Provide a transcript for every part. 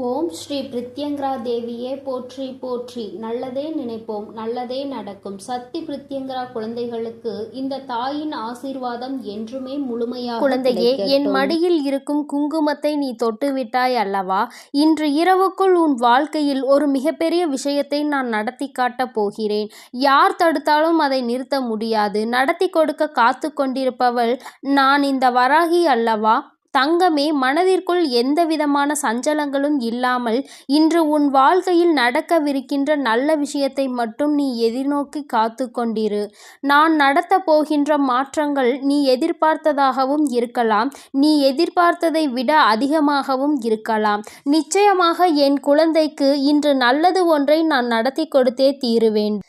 ஓம் ஸ்ரீ பிரித்யங்கரா தேவியே போற்றி போற்றி. நல்லதே நினைப்போம், நல்லதே நடக்கும். சக்தி பிரித்யங்கரா குழந்தைகளுக்கு இந்த தாயின் ஆசீர்வாதம் என்றுமே முழுமையாக குழந்தையே, என் மடியில் இருக்கும் குங்குமத்தை நீ தொட்டுவிட்டாய் அல்லவா? இன்று இரவுக்குள் உன் வாழ்க்கையில் ஒரு மிகப்பெரிய விஷயத்தை நான் நடத்தி காட்டப் போகிறேன். யார் தடுத்தாலும் அதை நிறுத்த முடியாது. நடத்தி கொடுக்க காத்து கொண்டிருப்பவள் நான், இந்த வராகி அல்லவா? தங்கமே, மனதிற்குள் எந்த விதமான சஞ்சலங்களும் இல்லாமல் இன்று உன் வாழ்க்கையில் நடக்கவிருக்கின்ற நல்ல விஷயத்தை மட்டும் நீ எதிர்நோக்கி காத்து கொண்டிரு. நான் நடத்த போகின்ற மாற்றங்கள் நீ எதிர்பார்த்ததாகவும் இருக்கலாம், நீ எதிர்பார்த்ததை விட அதிகமாகவும் இருக்கலாம். நிச்சயமாக என் குழந்தைக்கு இன்று நல்லது ஒன்றை நான் நடத்தி கொடுத்தே தீருவேன்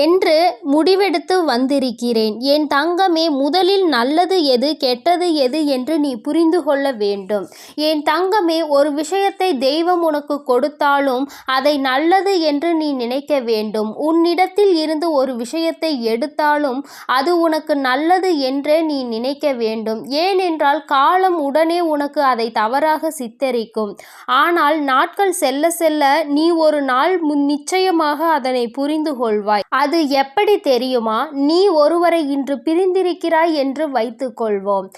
என்று முடிவெடுத்து வந்திருக்கிறேன். என் தங்கமே, முதலில் நல்லது எது கெட்டது எது என்று நீ புரிந்து கொள்ள வேண்டும். என் தங்கமே, ஒரு விஷயத்தை தெய்வம் உனக்கு கொடுத்தாலும் அதை நல்லது என்று நீ நினைக்க வேண்டும். உன்னிடத்தில் இருந்து ஒரு விஷயத்தை எடுத்தாலும் அது உனக்கு நல்லது என்றே நீ நினைக்க வேண்டும். ஏனென்றால் காலம் உடனே உனக்கு அதை தவறாக சித்தரிக்கும். ஆனால் நாட்கள் செல்ல செல்ல நீ ஒரு நாள் நிச்சயமாக அதனை புரிந்து கொள்வாய். அது எப்படி தெரியுமா? நீ ஒருவரை இன்று பிரிந்திருக்கிறாய் என்று வைத்துக் கொள்வோம்.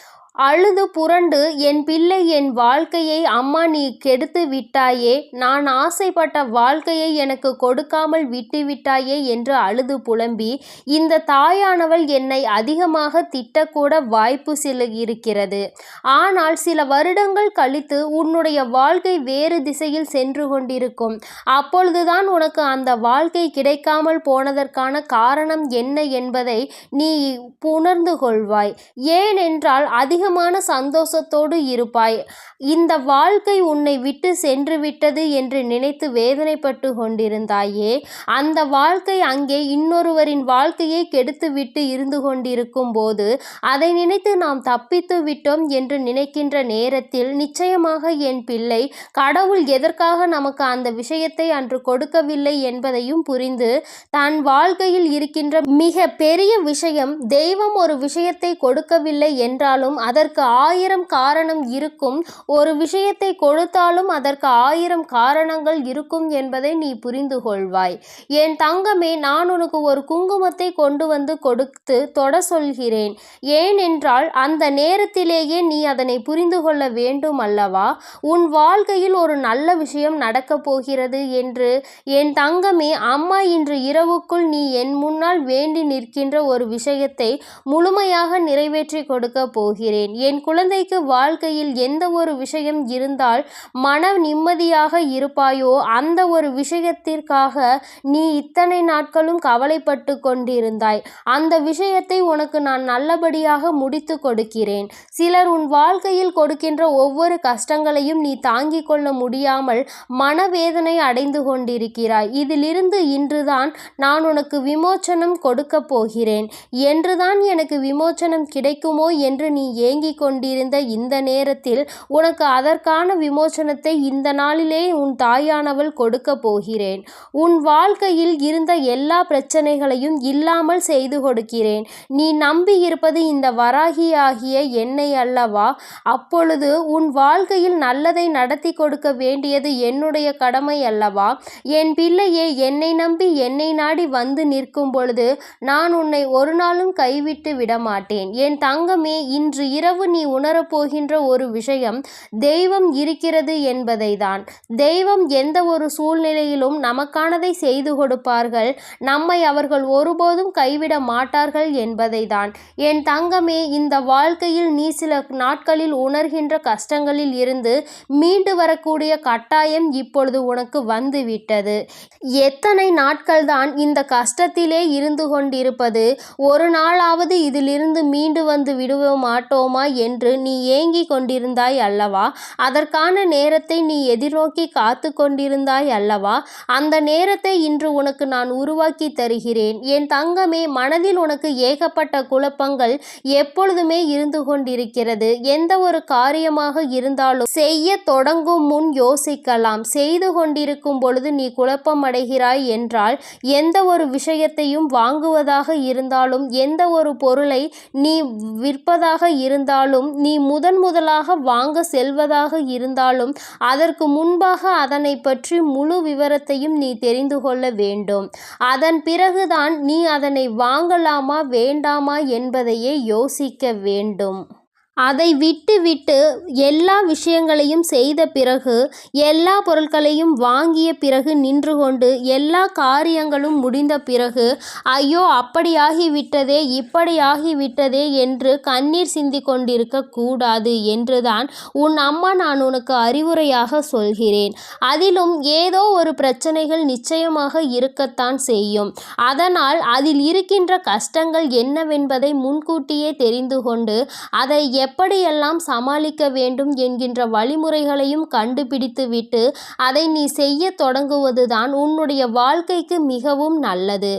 அழுது புரண்டு, என் பிள்ளை, என் வாழ்க்கையை அம்மா நீ கெடுத்து விட்டாயே, நான் ஆசைப்பட்ட வாழ்க்கையை எனக்கு கொடுக்காமல் விட்டு விட்டாயே என்று அழுது புலம்பி இந்த தாயானவள் என்னை அதிகமாக திட்டக்கூட வாய்ப்பு சில இருக்கிறது. ஆனால் சில வருடங்கள் கழித்து உன்னுடைய வாழ்க்கை வேறு திசையில் சென்று கொண்டிருக்கும். அப்பொழுதுதான் உனக்கு அந்த வாழ்க்கை கிடைக்காமல் போனதற்கான காரணம் என்ன என்பதை நீ உணர்ந்து கொள்வாய். ஏனென்றால் அதிகமான சந்தோஷத்தோடு இருப்பாய். இந்த வாழ்க்கை உன்னை விட்டு சென்று விட்டது என்று நினைத்து வேதனைப்பட்டு கொண்டிருந்தாயே, அந்த வாழ்க்கை அங்கே இன்னொருவரின் வாழ்க்கையை கெடுத்துவிட்டு இருந்து கொண்டிருக்கும் போது அதை நினைத்து நாம் தப்பித்து விட்டோம் என்று நினைக்கின்ற நேரத்தில் நிச்சயமாக என் பிள்ளை, கடவுள் எதற்காக நமக்கு அந்த விஷயத்தை அன்று கொடுக்கவில்லை என்பதையும் புரிந்து, தன் வாழ்க்கையில் இருக்கின்ற மிக பெரிய விஷயம், தெய்வம் ஒரு விஷயத்தை கொடுக்கவில்லை என்றாலும் அதற்கு 1000 காரணம் இருக்கும். ஒரு விஷயத்தை கொடுத்தாலும் அதற்கு 1000 காரணங்கள் இருக்கும் என்பதை நீ புரிந்து கொள்வாய். என் தங்கமே, நான் உனக்கு ஒரு குங்குமத்தை கொண்டு வந்து கொடுத்து தொட சொல்கிறேன். ஏனென்றால் அந்த நேரத்திலேயே நீ அதனை புரிந்து கொள்ள வேண்டும் அல்லவா? உன் வாழ்க்கையில் ஒரு நல்ல விஷயம் நடக்கப் போகிறது என்று. என் தங்கமே, அம்மா இன்று இரவுக்குள் நீ என் முன்னால் வேண்டி நிற்கின்ற ஒரு விஷயத்தை முழுமையாக நிறைவேற்றி கொடுக்க போகிறேன். என் குழந்தைக்கு வாழ்க்கையில் எந்த ஒரு விஷயம் இருந்தால் மன நிம்மதியாக இருப்பாயோ, அந்த ஒரு விஷயத்திற்காக நீ இத்தனை நாட்களும் கவலைப்பட்டு கொண்டிருந்தாய். அந்த விஷயத்தை உனக்கு நான் நல்லபடியாக முடித்து கொடுக்கிறேன். சிலர் உன் வாழ்க்கையில் கொடுக்கின்ற ஒவ்வொரு கஷ்டங்களையும் நீ தாங்கிக் கொள்ள முடியாமல் மனவேதனை அடைந்து கொண்டிருக்கிறாய். இதிலிருந்து இன்றுதான் நான் உனக்கு விமோச்சனம் கொடுக்க போகிறேன். என்றுதான் எனக்கு விமோச்சனம் கிடைக்குமோ என்று நீ ஏங்கிக் கொண்டிருந்த இந்த நேரத்தில் உனக்கு அதற்கான விமோச்சனத்தை இந்த நாளிலே உன் தாயானவள் கொடுக்க போகிறேன். உன் வாழ்க்கையில் இருந்த எல்லா பிரச்சனைகளையும் இல்லாமல் செய்து கொடுக்கிறேன். நீ நம்பி இருப்பது இந்த வராகியாகிய என்னை அல்லவா? அப்பொழுது உன் வாழ்க்கையில் நல்லதை நடத்தி கொடுக்க வேண்டியது என்னுடைய கடமை அல்லவா? என் பிள்ளையே, என்னை நம்பி என்னை நாடி வந்து நிற்கும் பொழுது நான் உன்னை ஒரு நாளும் கைவிட்டு விடமாட்டேன். என் தங்கமே, இன்று இரவு நீ உணரப்போகின்ற ஒரு விஷயம், தெய்வம் இருக்கிறது என்பதை தான். தெய்வம் எந்த ஒரு சூழ்நிலையிலும் நமக்கானதை செய்து கொடுப்பார்கள். நம்மை அவர்கள் ஒருபோதும் கைவிட மாட்டார்கள் என்பதை தான். என் தங்கமே, இந்த வாழ்க்கையில் நீ சில நாட்களில் உணர்கின்ற கஷ்டங்களில் இருந்து மீண்டு வரக்கூடிய கட்டாயம் இப்பொழுது உனக்கு வந்துவிட்டது. எத்தனை நாட்கள் தான் இந்த கஷ்டத்திலே இருந்து கொண்டிருப்பது? ஒரு நாளாவது இதிலிருந்து மீண்டு வந்து விடுவ மாட்டோமா என்று நீ ஏங்கி கொண்டிருந்தாய் அல்லவா? அதற்கான நேரத்தை நீ எதிர்நோக்கி காத்து கொண்டிருந்தாய் அல்லவா? அந்த நேரத்தை இன்று உனக்கு நான் உருவாக்கி தருகிறேன். என் தங்கமே, மனதில் உனக்கு ஏகப்பட்ட குழப்பங்கள் எப்பொழுதுமே இருந்து கொண்டிருக்கிறது. எந்த ஒரு காரியமாக இருந்தாலும் செய்ய தொடங்கும் முன் யோசிக்கலாம். செய்து கொண்டிருக்கும் பொழுது நீ குழப்பம் அடைகிறாய் என்றால், எந்த ஒரு விஷயத்தையும் வாங்குவதாக இருந்தாலும், எந்த ஒரு பொருளை நீ விற்பதாக இருந்தாலும் இருந்தாலும், நீ முதலாக வாங்க செல்வதாக இருந்தாலும் அதற்கு முன்பாக அதனை பற்றி முழு விவரத்தையும் நீ தெரிந்து கொள்ள வேண்டும். அதன் பிறகுதான் நீ அதனை வாங்கலாமா வேண்டாமா என்பதையே யோசிக்க வேண்டும். அதை விட்டு எல்லா விஷயங்களையும் செய்த பிறகு, எல்லா பொருட்களையும் வாங்கிய பிறகு நின்று கொண்டு, எல்லா காரியங்களும் முடிந்த பிறகு, ஐயோ அப்படியாகிவிட்டதே இப்படியாகிவிட்டதே என்று கண்ணீர் சிந்தி கொண்டிருக்க கூடாது என்றுதான் உன் அம்மா நான் உனக்கு அறிவுரையாக சொல்கிறேன். அதிலும் ஏதோ ஒரு பிரச்சனைகள் நிச்சயமாக இருக்கத்தான் செய்யும். அதனால் அதில் இருக்கின்ற கஷ்டங்கள் என்னவென்பதை முன்கூட்டியே தெரிந்து கொண்டு அதை எப்படியெல்லாம் சமாளிக்க வேண்டும் என்கின்ற வழிமுறைகளையும் கண்டுபிடித்துவிட்டு அதை நீ செய்ய தொடங்குவதுதான் உன்னுடைய வாழ்க்கைக்கு மிகவும் நல்லது.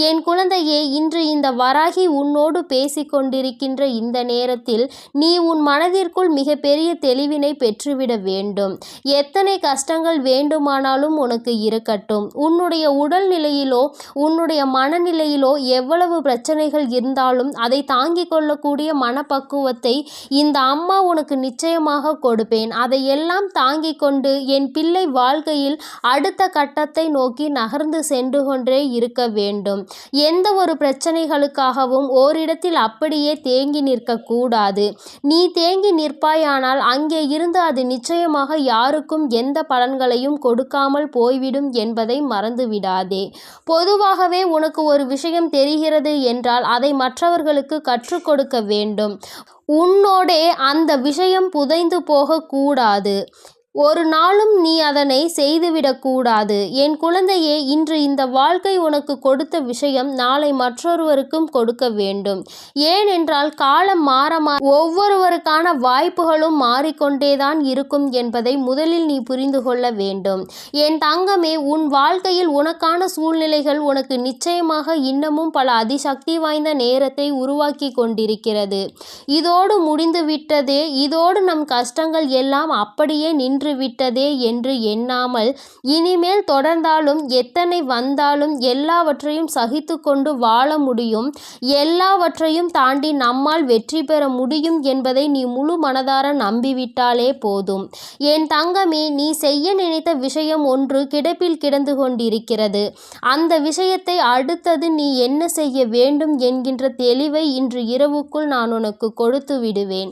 என் குழந்தையே, இன்று இந்த வராகி உன்னோடு பேசிக்கொண்டிருக்கின்ற இந்த நேரத்தில் நீ உன் மனதிற்குள் மிகப்பெரிய தெளிவினை பெற்றுவிட வேண்டும். எத்தனை கஷ்டங்கள் வேண்டுமானாலும் உனக்கு இருக்கட்டும். உன்னுடைய உடல்நிலையிலோ உன்னுடைய மனநிலையிலோ எவ்வளவு பிரச்சனைகள் இருந்தாலும் அதை தாங்கிக் கொள்ளக்கூடிய மனப்பக்குவத்தை இந்த அம்மா உனக்கு நிச்சயமாக கொடுப்பேன். அதையெல்லாம் தாங்கிக் கொண்டு என் பிள்ளை வாழ்க்கையில் அடுத்த கட்டத்தை நோக்கி நகர்ந்து சென்று கொண்டே இருக்க வேண்டும். எந்த ஒரு பிரச்சனைகளுக்காகவும் ஓரிடத்தில் அப்படியே தேங்கி நிற்க கூடாது. நீ தேங்கி நிற்பாயானால் அங்கே இருந்து அது நிச்சயமாக யாருக்கும் எந்த பலன்களையும் கொடுக்காமல் போய்விடும் என்பதை மறந்துவிடாதே. பொதுவாகவே உனக்கு ஒரு விஷயம் தெரிகிறது என்றால் அதை மற்றவர்களுக்கு கற்றுக் கொடுக்க வேண்டும். உன்னோடே அந்த விஷயம் புதைந்து போகக்கூடாது. ஒரு நாளும் நீ அதனை செய்துவிடக்கூடாது. என் குழந்தையே, இன்று இந்த வாழ்க்கை உனக்கு கொடுத்த விஷயம் நாளை மற்றொருவருக்கும் கொடுக்க வேண்டும். ஏனென்றால் காலம் மாற ஒவ்வொருவருக்கான வாய்ப்புகளும் மாறிக்கொண்டேதான் இருக்கும் என்பதை முதலில் நீ புரிந்து கொள்ள வேண்டும். என் தங்கமே, உன் வாழ்க்கையில் உனக்கான சூழ்நிலைகள் உனக்கு நிச்சயமாக இன்னமும் பல அதிசக்தி வாய்ந்த நேரத்தை உருவாக்கி கொண்டிருக்கிறது. இதோடு முடிந்து விட்டதே, இதோடு நம் கஷ்டங்கள் எல்லாம் அப்படியே விட்டதே என்று எண்ணாமல், இனிமேல் தொடர்ந்தாலும் எத்தனை வந்தாலும் எல்லாவற்றையும் சகித்து கொண்டு வாழ முடியும். எல்லாவற்றையும் தாண்டி நம்மால் வெற்றி பெற முடியும் என்பதை நீ முழு மனதார நம்பிவிட்டாலே போதும். என் தங்கமே, நீ செய்ய நினைத்த விஷயம் ஒன்று கிடப்பில் கிடந்து கொண்டிருக்கிறது. அந்த விஷயத்தை அடுத்தது நீ என்ன செய்ய வேண்டும் என்கின்ற தெளிவை இன்று இரவுக்குள் நான் உனக்கு கொடுத்து விடுவேன்.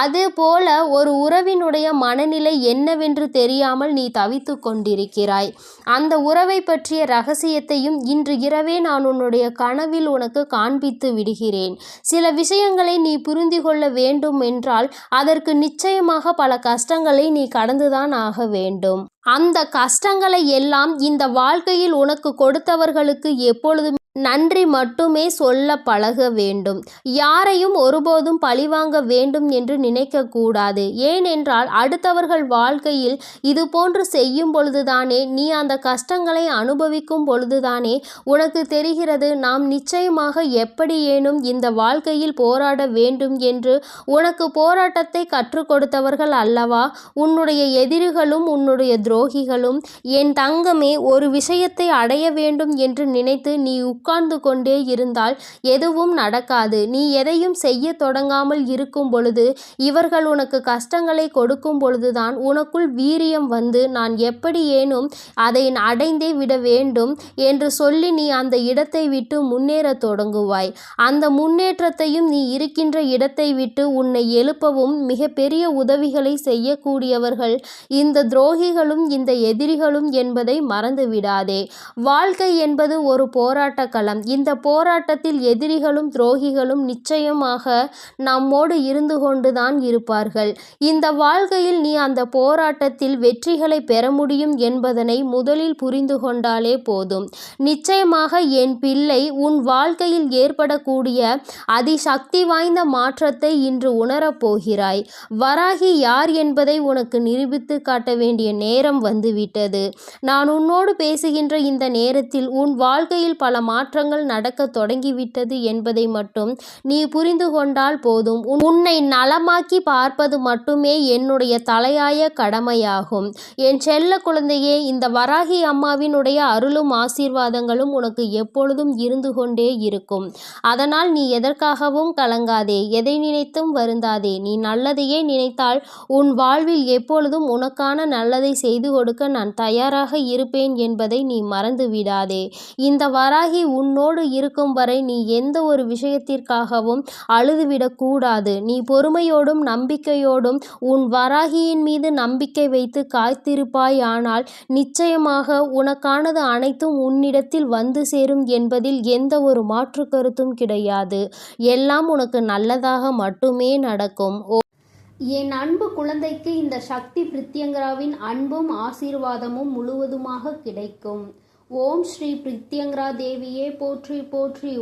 அதுபோல ஒரு உறவினுடைய மனநிலை என்னவென்று தெரியாமல் நீ தவித்து கொண்டிருக்கிறாய். அந்த உறவை பற்றிய ரகசியத்தையும் இன்று இரவே நான் உன்னுடைய கனவில் உனக்கு காண்பித்து விடுகிறேன். சில விஷயங்களை நீ புரிந்து கொள்ள வேண்டும் என்றால் அதற்கு நிச்சயமாக பல கஷ்டங்களை நீ கடந்துதான் ஆக வேண்டும். அந்த கஷ்டங்களை எல்லாம் இந்த வாழ்க்கையில் உனக்கு கொடுத்தவர்களுக்கு எப்பொழுதும் நன்றி மட்டுமே சொல்ல பழக வேண்டும். யாரையும் ஒருபோதும் பழிவாங்க வேண்டும் என்று நினைக்கக்கூடாது. ஏனென்றால் அடுத்தவர்கள் வாழ்க்கையில் இது போன்று செய்யும் பொழுதுதானே, நீ அந்த கஷ்டங்களை அனுபவிக்கும் பொழுதுதானே உனக்கு தெரிகிறது நாம் நிச்சயமாக எப்படியேனும் இந்த வாழ்க்கையில் போராட வேண்டும் என்று. உனக்கு போராட்டத்தை கற்றுக் கொடுத்தவர்கள் அல்லவா உன்னுடைய எதிரிகளும் உன்னுடைய துரோகிகளும். என் தங்கமே, ஒரு விஷயத்தை அடைய வேண்டும் என்று நினைத்து நீ உட்கார்ந்து கொண்டே இருந்தால் எதுவும் நடக்காது. நீ எதையும் செய்ய தொடங்காமல் இருக்கும் பொழுது, இவர்கள் உனக்கு கஷ்டங்களை கொடுக்கும் பொழுதுதான் உனக்குள் வீரியம் வந்து நான் எப்படியேனும் அதை அடைந்தே விட வேண்டும் என்று சொல்லி நீ அந்த இடத்தை விட்டு முன்னேற தொடங்குவாய். அந்த முன்னேற்றத்தையும் நீ இருக்கின்ற இடத்தை விட்டு உன்னை எழுப்பவும் மிகப்பெரிய உதவிகளை செய்யக்கூடியவர்கள் இந்த துரோகிகளும் இந்த எதிரிகளும் என்பதை மறந்து விடாதே. வாழ்க்கை என்பது ஒரு போராட்ட களம். இந்த போராட்டத்தில் எதிரிகளும் துரோகிகளும் நிச்சயமாக நம்மோடு இருந்து கொண்டுதான் இருப்பார்கள். இந்த வாழ்க்கையில் நீ அந்த போராட்டத்தில் வெற்றிகளை பெற முடியும் என்பதனை முதலில் புரிந்து கொண்டாலே போதும். நிச்சயமாக என் பிள்ளை, உன் வாழ்க்கையில் ஏற்படக்கூடிய அதிசக்தி வாய்ந்த மாற்றத்தை இன்று உணரப் போகிறாய். வராகி யார் என்பதை உனக்கு நிரூபித்து காட்ட வேண்டிய நேரம் வந்துவிட்டது. நான் உன்னோடு பேசுகின்ற இந்த நேரத்தில் உன் வாழ்க்கையில் பல மாற்றங்கள் நடக்க தொடங்கிவிட்டது என்பதை மட்டும் நீ புரிந்து கொண்டால் போதும். உன்னை நலமாக்கி பார்ப்பது மட்டுமே என்னுடைய தலையாய கடமையாகும். என் செல்ல குழந்தையே, இந்த வராகி அம்மாவினுடைய அருளும் ஆசீர்வாதங்களும் உனக்கு எப்பொழுதும் இருந்து கொண்டே இருக்கும். அதனால் நீ எதற்காகவும் கலங்காதே, எதை நினைத்தும் வருந்தாதே. நீ நல்லதையே நினைத்தால் உன் வாழ்வில் எப்பொழுதும் உனக்கான நல்லதை செய்து கொடுக்க நான் தயாராக இருப்பேன் என்பதை நீ மறந்து விடாதே. இந்த வராகி உன்னோடு இருக்கும் வரை நீ எந்த ஒரு விஷயத்திற்காகவும் அழுதுவிடக்கூடாது. நீ பொறுமையோடும் நம்பிக்கையோடும் உன் வராகியின் மீது நம்பிக்கை வைத்து காத்திருப்பாய். ஆனால் நிச்சயமாக உனக்கானது அனைத்தும் உன்னிடத்தில் வந்து சேரும் என்பதில் எந்த ஒரு மாற்று கருத்தும் கிடையாது. எல்லாம் உனக்கு நல்லதாக மட்டுமே நடக்கும். என் அன்பு குழந்தைக்கு இந்த சக்தி பிரித்யங்கராவின் அன்பும் ஆசீர்வாதமும் முழுவதுமாக கிடைக்கும். ஓம் ஸ்ரீ பிரித்யங்கரா தேவியே போற்றி போற்றி.